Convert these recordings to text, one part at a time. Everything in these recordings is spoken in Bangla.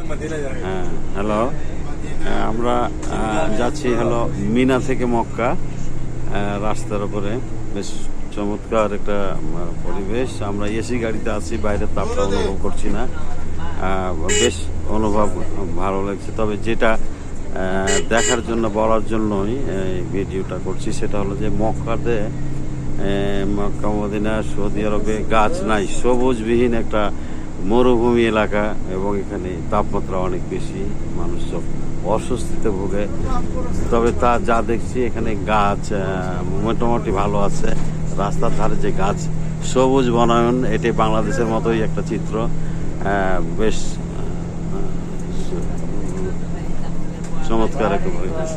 হ্যাঁ, হ্যালো। আমরা যাচ্ছি হলো মিনা থেকে মক্কা। রাস্তার উপরে বেশ চমৎকার একটা পরিবেশ। আমরা এসি গাড়িতে আছি, বাইরের তাপটা অনুভব করছি না। বেশ অনুভব ভালো লাগছে। তবে যেটা দেখার জন্য বলার জন্যই ভিডিওটা করছি সেটা হলো যে মক্কাতে, মক্কা মদিনা সৌদি আরবে গাছ নাই, সবুজবিহীন একটা মরুভূমি এলাকা এবং এখানে তাপমাত্রা অনেক বেশি, মানুষ সব অস্বস্তিতে ভোগে। তবে তা যা দেখছি এখানে গাছ মোটামুটি ভালো আছে। রাস্তার ধারে যে গাছ, সবুজ বনায়ন, এটি বাংলাদেশের মতোই একটা চিত্র। বেশ চমৎকার একটা পরিবেশ।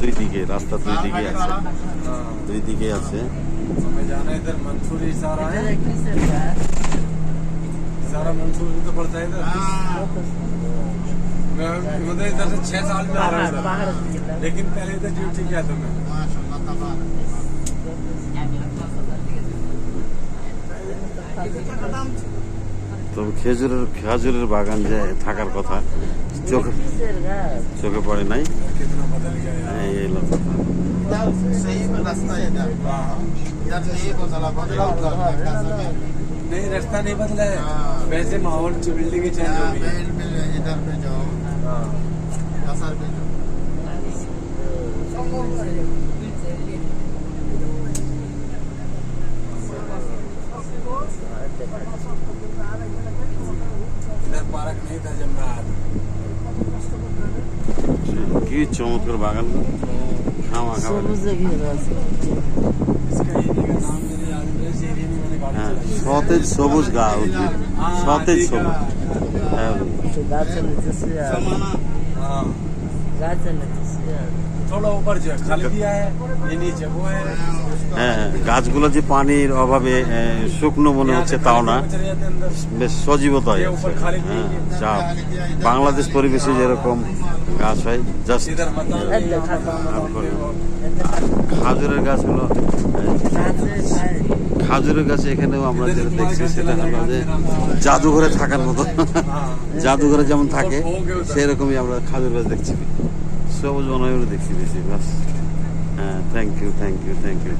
দুই দিকে রাস্তা, দুই দিকে আছে, দুই দিকে আছে। सारा मंसूरी तो पड़ता है इधर। मैं मतलब इधर से 6 साल में आ रहा हूँ, लेकिन पहले इधर ड्यूटी किया था मैं। তো খেজুরের বাগান যে থাকার কথা চোখে পড়ে নাই। कितना बदल गया यार। এই এলো কথা। सही रास्ता है इधर नहीं को चला बदला नहीं, रास्ता नहीं बदला है, वैसे माहौल बिल्डिंग चेंज हो गई है। इधर पे जाओ, कसर पे जाओ। इधर पार्क नहीं था जब मैं आया था। কি চমৎকার বাগান, খাওয়া খাওয়া। इसका एरिया का नाम मेरे याद है, इस एरिया में मैंने गाड़ी হ্যাঁ, चलाई। সতেজ সবুজ গা উদ্ভিদ, সতেজ সবুজ। হ্যাঁ, हाँ, थोड़ा ऊपर जो है खाली दिया है, ये नीचे वो है। হ্যাঁ, গাছগুলো যে পানির অভাবে শুকনো মনে হচ্ছে তাও না, चले जाते हैं अंदर। বেশ সজীবতা ये আছে। ऊपर खाली হ্যাঁ, नहीं है। যা বাংলাদেশ পরিবেশে যেরকম গাছ হয়, জাস্ট इधर मतलब খাজুরের গাছ হলো, খাজুরের গাছ এখানেও আমরা যেটা দেখছি সেটা হলো যে জাদুঘরে থাকার মতো। জাদুঘরে যেমন থাকে সেরকমই আমরা খাজুর গাছ দেখছি, সবুজ বনায়ন দেখছি বেশি। বাস, হ্যাঁ, thank you, thank you, thank you.